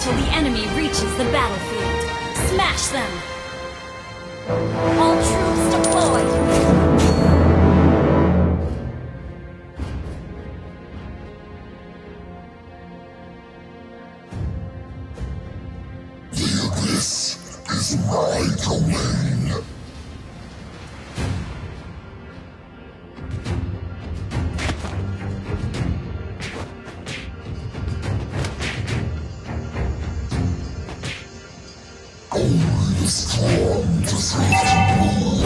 till the enemy reaches the battlefield. Smash them! All troops deployed! This is my domain. Only the strong deserve to rule.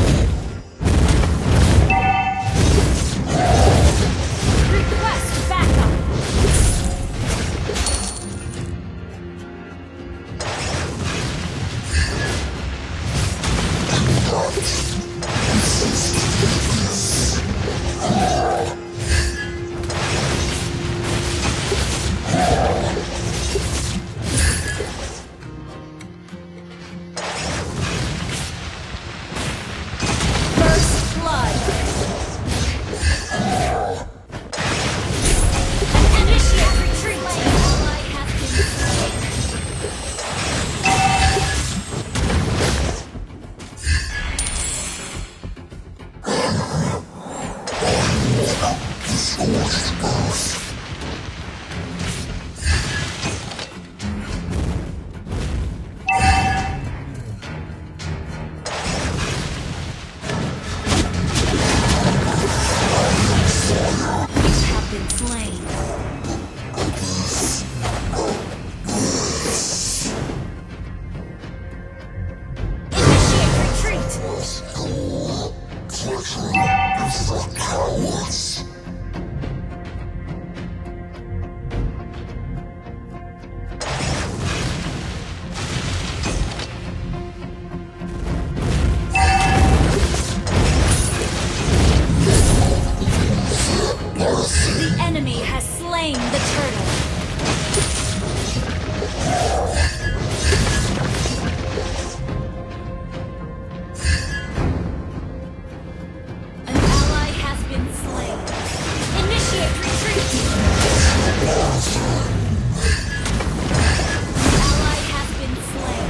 Request backup! First blood! Initiate retreat! Ally has been slain. Scorched earth. Have been slain. Initiate retreat! Treachery is for cowards. The enemy has slain the turtle. An ally has been slain. Initiate retreat! An ally has been slain.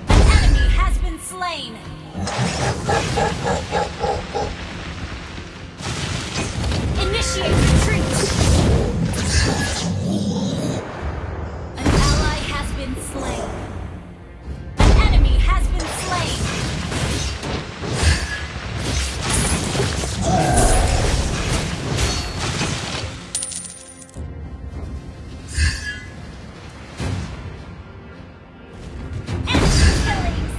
An enemy has been slain. Initiate retreat! An ally has been slain. An enemy has been slain. Enemy killings!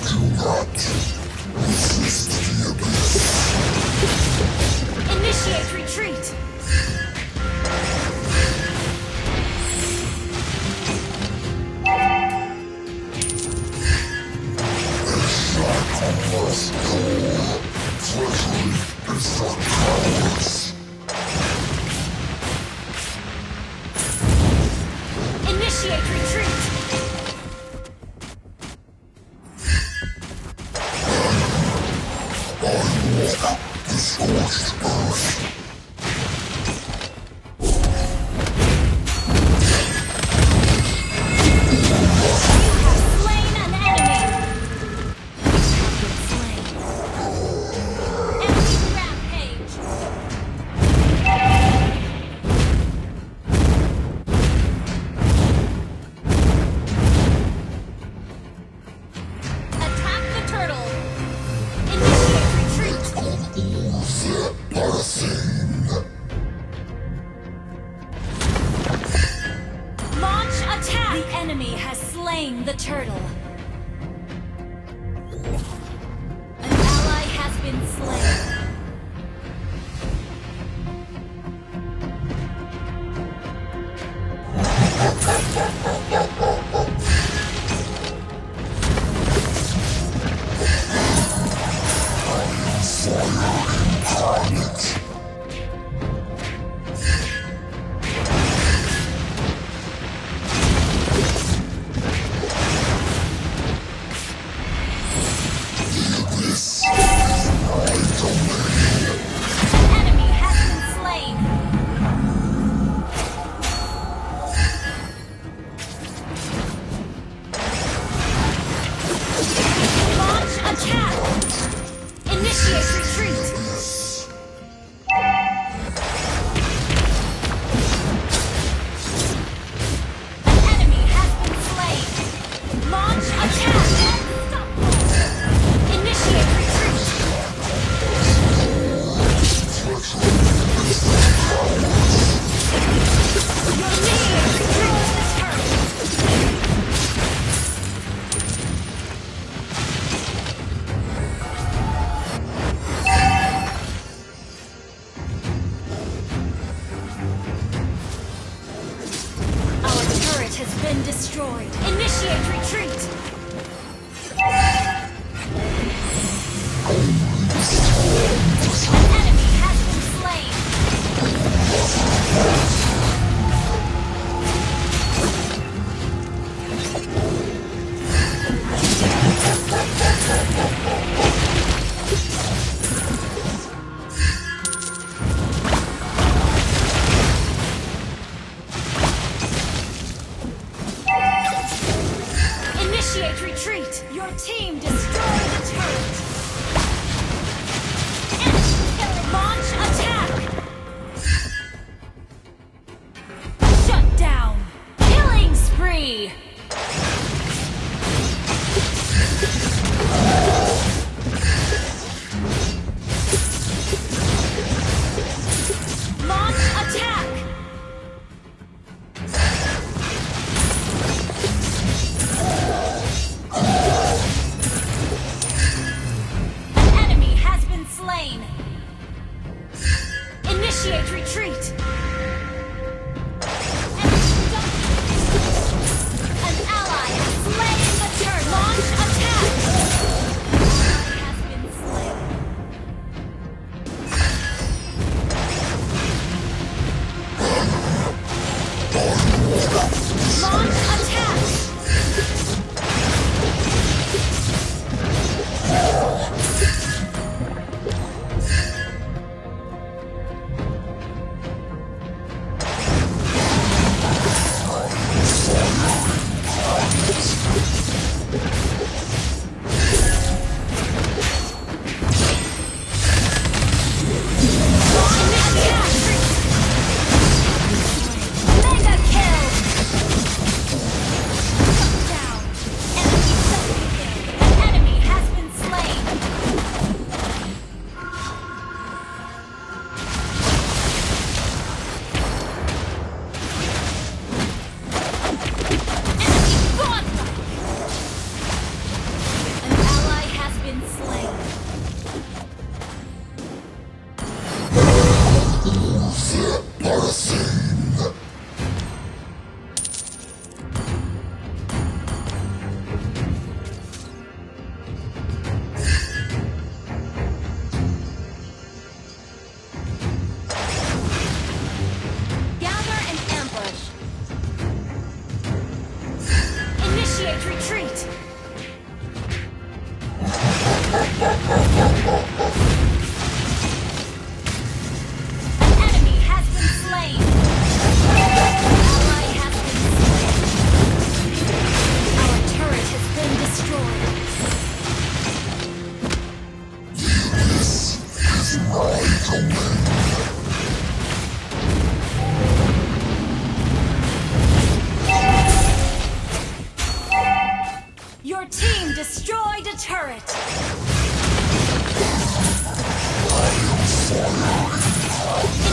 Do not resist the abyss. Initiate retreat! Must go. Treachery is for cowards. Initiate retreat! I walk the scorched earth. You have slain an enemy! Been slain. Enemy rampage! Attack the turtle! Initiate retreat! On all their blessings. destroy the turret! Enemy killing! Launch attack! Shut down! Killing spree! Launch attack! An enemy has been slain. Initiate retreat. An ally has slain the turret. Launch attack. An ally has been slain. Launch attack. Mega kill! Shut down! Enemy double kill! An enemy has been slain! Enemy godlike! An ally has been slain. Gather and ambush. Initiate retreat. An enemy has been slain. An ally has been slain. Our turret has been destroyed. Your team destroyed a turret.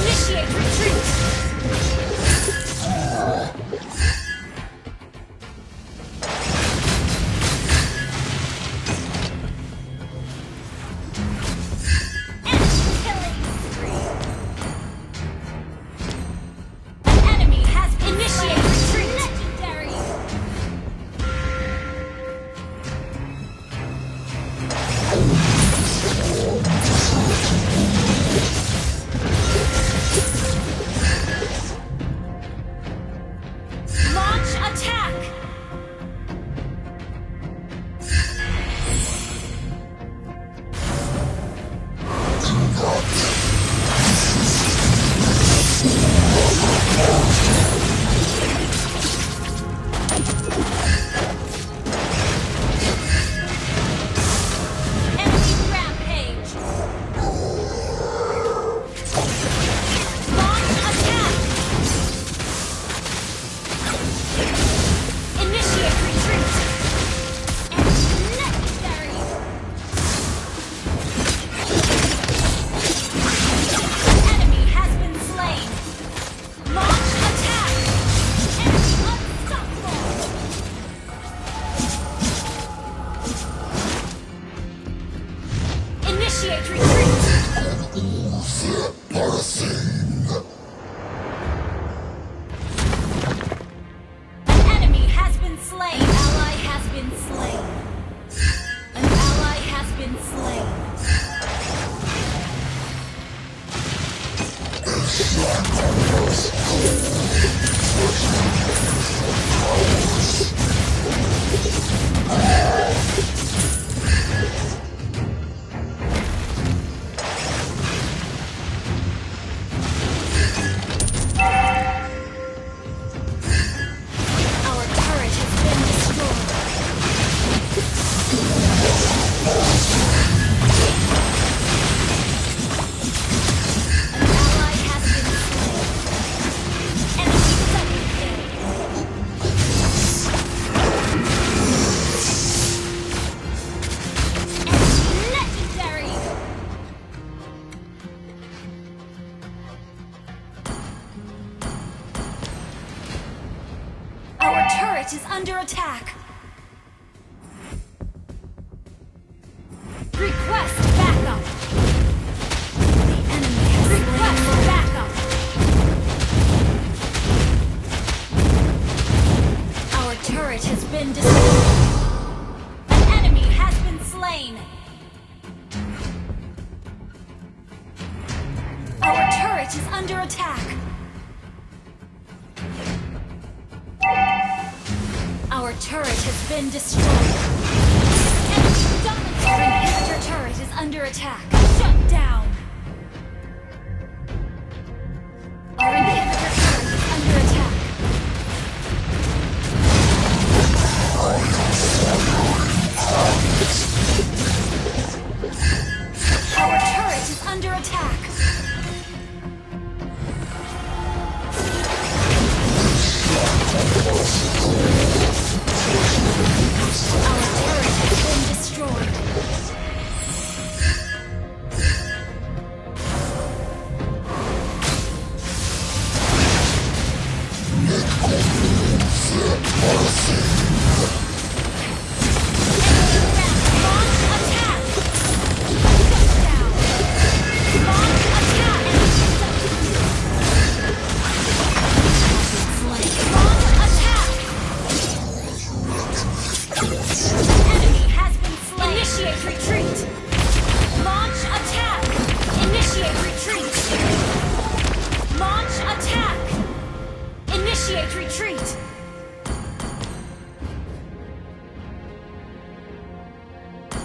Initiate retreat. Enemy killing spree. An enemy has initiated retreat. Legendary. Launch attack! Enemy rampage! Launch attack! Initiate retreat! Necessary! Enemy has been slain! Launch attack! Enemy unstoppable! Initiate retreat! An enemy has been slain. An ally has been slain. An ally has been slain. Our turret has been destroyed. under attack. Request backup. The enemy has request backup. Our turret has been destroyed. An enemy has been slain. Our turret is under attack. Our turret has been destroyed. Enemy dominated. Our inhibitor turret is under attack. Shut down. Our inhibitor turret is under attack. Our turret is under attack. Our turret has been destroyed. Launch attack! Shut down! Launch attack! Launch attack! Enemy has been slain. Initiate retreat. Launch attack. Initiate retreat. Launch attack. Initiate retreat.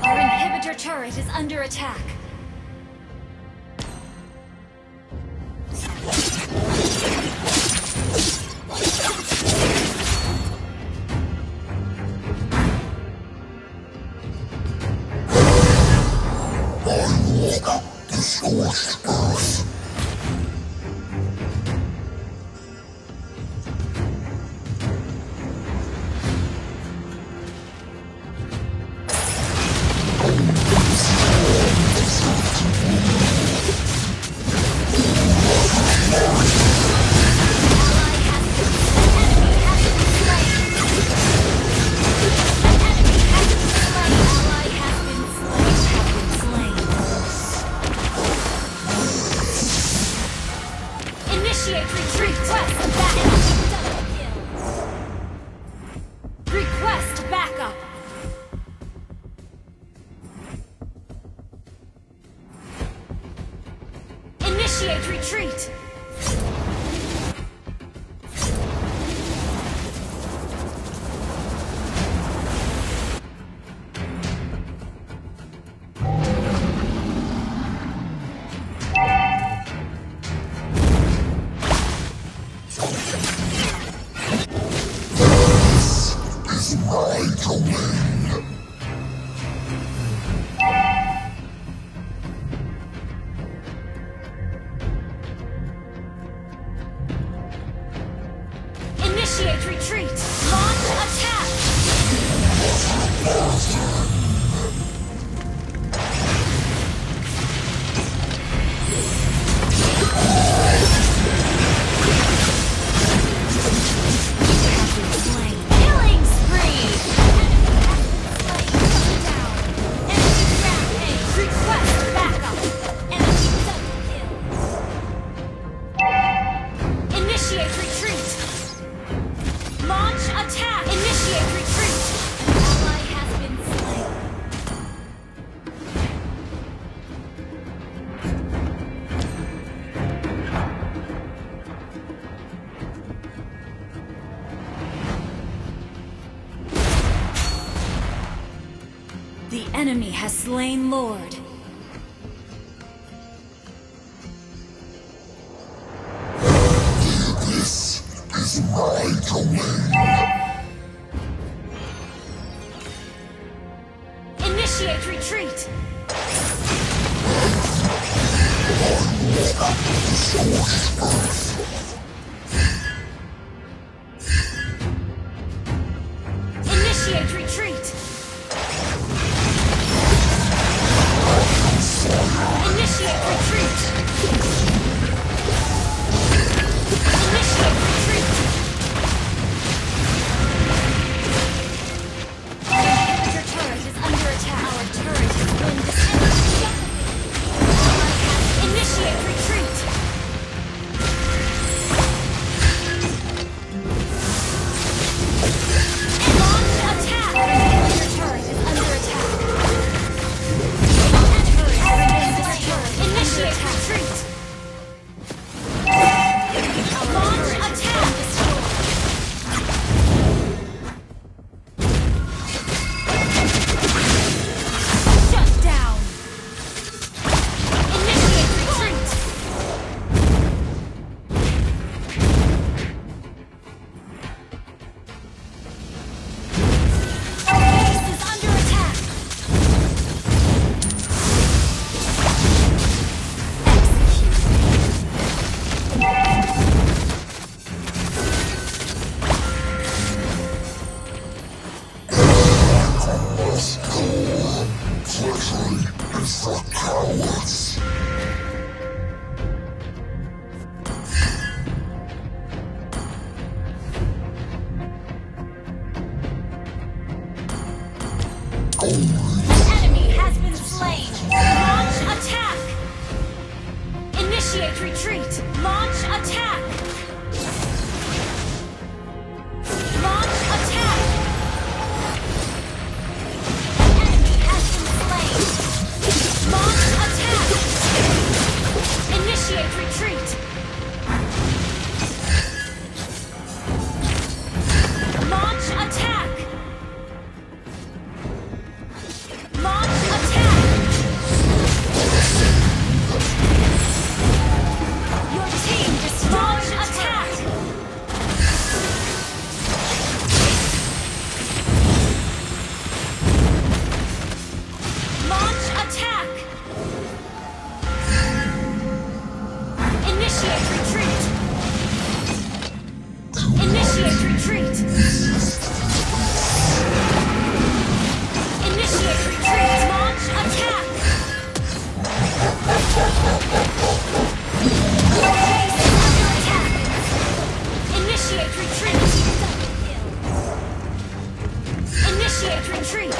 Our inhibitor turret is under attack. The scorched earth. Initiate retreat! Request backup! Initiate retreat! My domain. Initiate retreat! Launch attack! Killing spree! Enemy rampage! Request backup! Enemy double kill! Initiate retreat! Launch attack! Initiate retreat! Ally has been slain. The enemy has slain Lord. This is my domain. Initiate retreat! Initiate retreat! Initiate retreat! Initiate retreat! Treachery is for cowards. An enemy has been slain. Launch attack. Initiate retreat. Launch attack. Launch attack. An enemy has been slain. Launch attack. Initiate retreat. Launch attack. Launch attack. Your team destroyed attack. Launch attack. Initiate retreat. Initiate retreat. Initiate retreat. Launch attack. Your base is under attack. Initiate retreat. Double kill. Initiate retreat.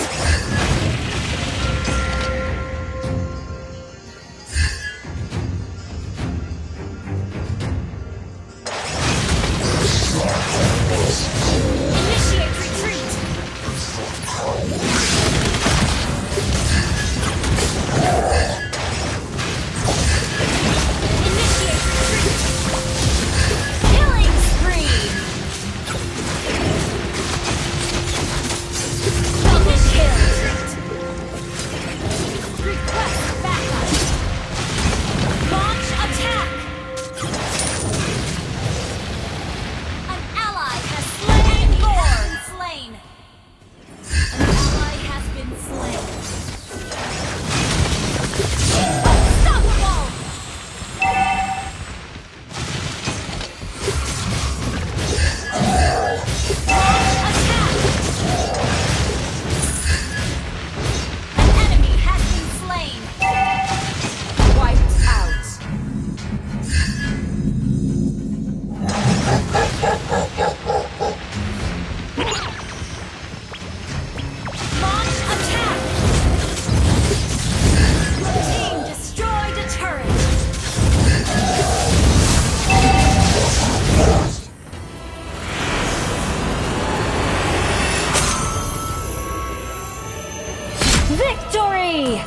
Initiate retreat. Initiate retreat. Killing spree. Double kill. Request backup. Launch attack. An ally has slain Lord. Slain. An ally has been slain. Unstoppable. Launch attack. An enemy has been slain. Wiped out. Launch attack. Your team destroyed a turret. Victory!